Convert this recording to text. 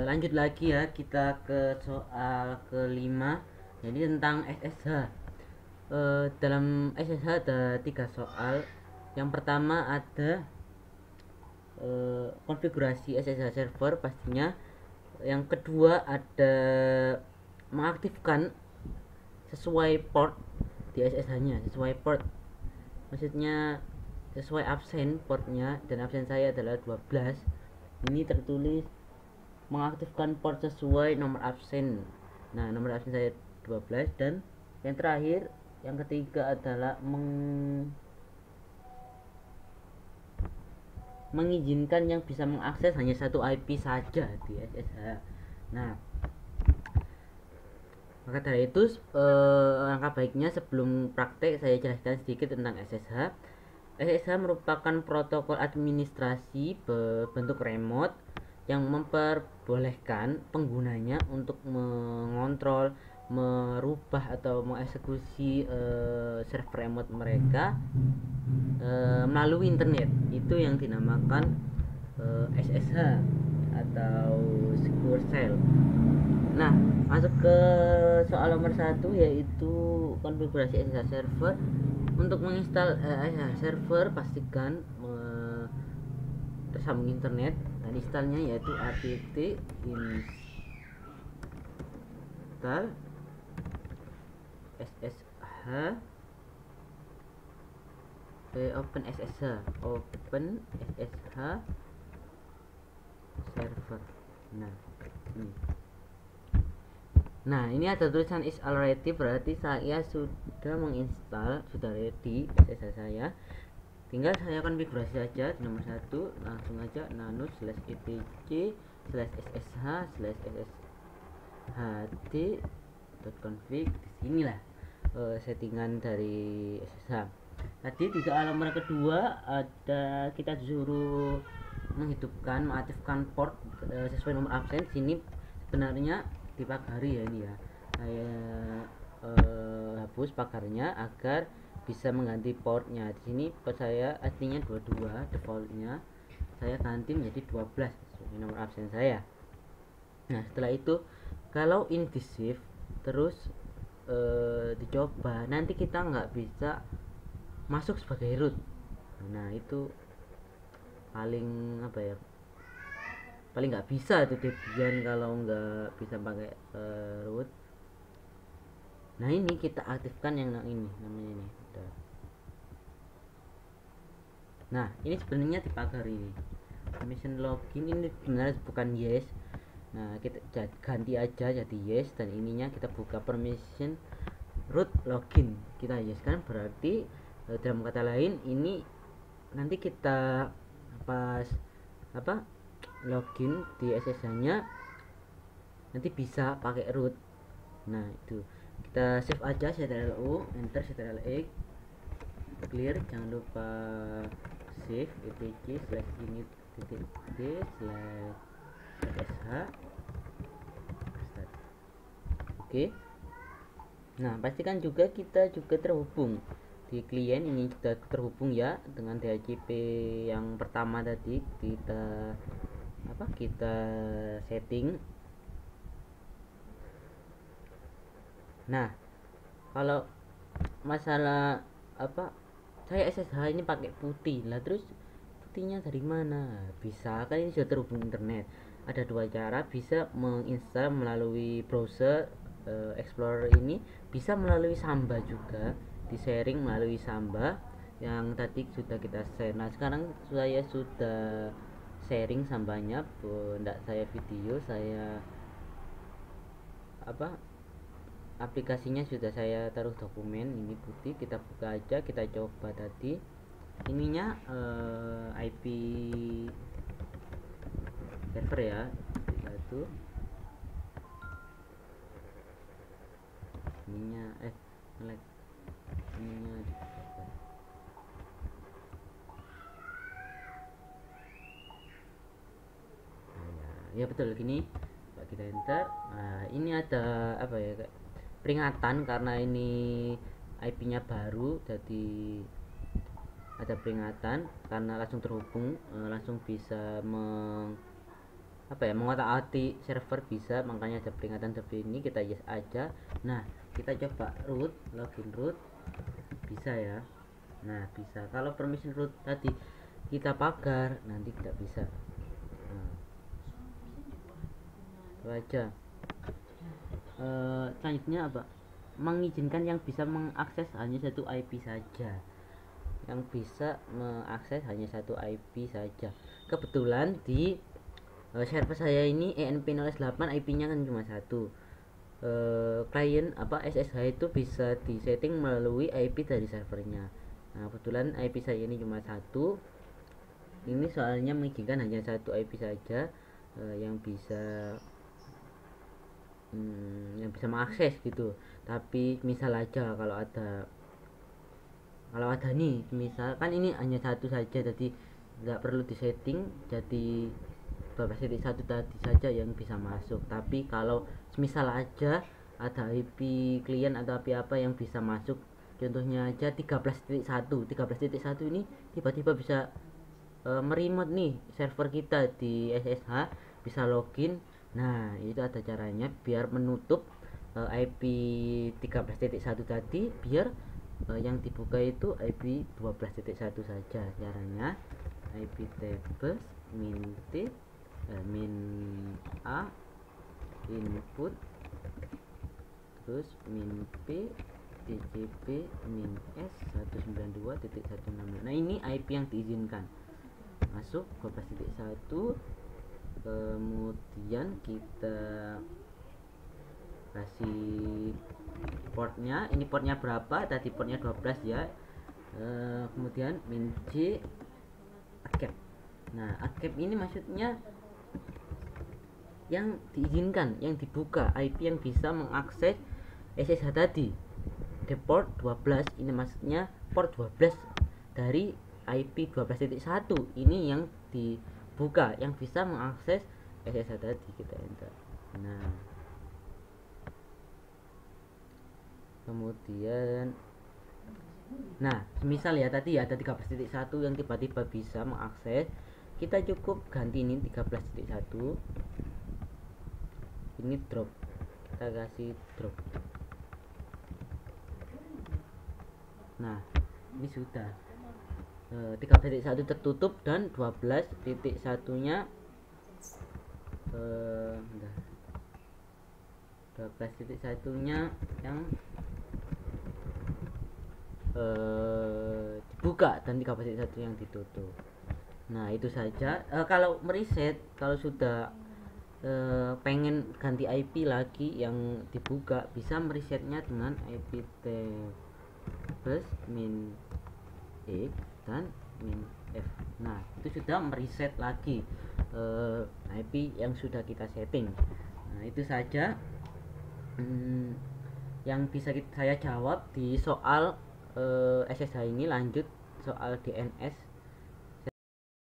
Lanjut lagi ya, kita ke soal kelima, jadi tentang SSH. Dalam SSH ada tiga soal. Yang pertama ada konfigurasi SSH server pastinya. Yang kedua ada mengaktifkan sesuai port di SSH-nya, sesuai port. Maksudnya sesuai absen portnya, dan absen saya adalah 12. Ini tertulis mengaktifkan port sesuai nomor absen. Nah, nomor absen saya 12. Dan yang terakhir, yang ketiga adalah mengizinkan yang bisa mengakses hanya satu IP saja di SSH. Nah, maka dari itu langkah baiknya sebelum praktek saya jelaskan sedikit tentang SSH. SSH merupakan protokol administrasi berbentuk remote yang memperbolehkan penggunanya untuk mengontrol, merubah atau mengeksekusi server remote mereka melalui internet. Itu yang dinamakan SSH atau Secure Shell. Nah, masuk ke soal nomor 1, yaitu konfigurasi SSH server. Untuk menginstal SSH server, pastikan tersambung internet, dan installnya yaitu apt install SSH open SSH server. Nah, ini ada tulisan is already, berarti saya sudah menginstal, sudah ready SSH saya. Tinggal saya konfigurasi saja di nomor 1, langsung aja nano /etc/sshd.config. Di sinilah settingan dari SSH. Tadi di soal nomor kedua ada kita disuruh mengaktifkan port sesuai nomor absen. Sini sebenarnya dipagari ya, ini ya. Saya hapus pagarnya agar bisa mengganti portnya. Di sini port saya aslinya 22, defaultnya saya ganti menjadi 12 sesuai nomor absen saya. Nah, setelah itu kalau ini di shift terus dicoba, nanti kita nggak bisa masuk sebagai root. Nah, itu paling apa ya, paling nggak bisa itu Debian kalau nggak bisa pakai root. Nah, ini kita aktifkan yang ini namanya ini. Nah, ini sebenarnya dipagar ini permission login, ini sebenarnya bukan yes. Nah, kita ganti aja jadi yes, dan ininya kita buka permission root login, kita yes kan, berarti dalam kata lain ini nanti kita pas login di SSH nya nanti bisa pakai root. Nah, itu kita save aja, ctrl+u, enter, ctrl+x, clear, jangan lupa save etc/init.d/ssh. Oke. Nah, pastikan juga kita juga terhubung di klien. Ini sudah terhubung ya dengan DHCP yang pertama tadi kita setting. Nah, kalau masalah saya SSH ini pakai putih lah, terus putihnya dari mana? Bisa kan ini sudah terhubung internet. Ada dua cara, bisa menginstal melalui browser Explorer, ini bisa melalui Samba juga, di sharing melalui Samba yang tadi sudah kita share. Nah, sekarang saya sudah sharing Sambanya, enggak saya video, saya aplikasinya sudah saya taruh dokumen. Ini putih, kita buka aja, kita coba. Tadi ininya IP server ya, satu ininya ininya ya betul gini. Kita enter. Nah, ini ada apa ya, kayak peringatan karena ini IP-nya baru, jadi ada peringatan karena langsung terhubung, langsung bisa apa ya, mengotak-atik server bisa, makanya ada peringatan seperti ini. Kita yes aja. Nah, kita coba root, login root, bisa ya. Nah, bisa. Kalau permission root tadi kita pagar, nanti tidak bisa. Nah, itu aja. Selanjutnya apa, mengizinkan yang bisa mengakses hanya satu IP saja, yang bisa mengakses hanya satu IP saja. Kebetulan di server saya ini ENP0S8 IP-nya kan cuma satu. Klien apa SSH itu bisa disetting melalui IP dari servernya. Nah, kebetulan IP saya ini cuma satu. Ini soalnya mengizinkan hanya satu IP saja yang bisa mengakses gitu. Tapi misal aja kalau ada nih, misalkan ini hanya satu saja, jadi nggak perlu disetting, jadi 12.1 tadi saja yang bisa masuk. Tapi kalau misal aja ada IP klien atau IP apa yang bisa masuk, contohnya aja 13.1 ini tiba-tiba bisa meremote nih server kita di SSH, bisa login. Nah, itu ada caranya biar menutup IP 13.1 tadi, biar yang dibuka itu IP 12.1 saja. Caranya IP tables min t min a input, terus min p tcp min s 192.168. Nah, ini IP yang diizinkan masuk 12.1. Kemudian kita kasih portnya, ini portnya berapa tadi, portnya 12 ya. Kemudian min j acap. Nah, acap ini maksudnya yang diizinkan, yang dibuka, IP yang bisa mengakses SSH tadi. The port 12 ini maksudnya port 12 dari IP 12.1 ini yang dibuka, yang bisa mengakses SSH tadi. Kita enter. Nah, kemudian misal ya tadi ya ada 13.1 yang tiba-tiba bisa mengakses, kita cukup ganti ini 13.1, ini drop, kita kasih drop. Nah, ini sudah 13.1 tertutup dan 12.1 nya 12.1 nya yang dibuka dan 13.1 yang ditutup. Nah, itu saja. Kalau mereset, kalau sudah pengen ganti IP lagi yang dibuka, bisa meresetnya dengan IP tables min e dan min f. Nah, itu sudah mereset lagi IP yang sudah kita setting. Nah, itu saja yang bisa saya jawab di soal SSH ini. Lanjut soal DNS.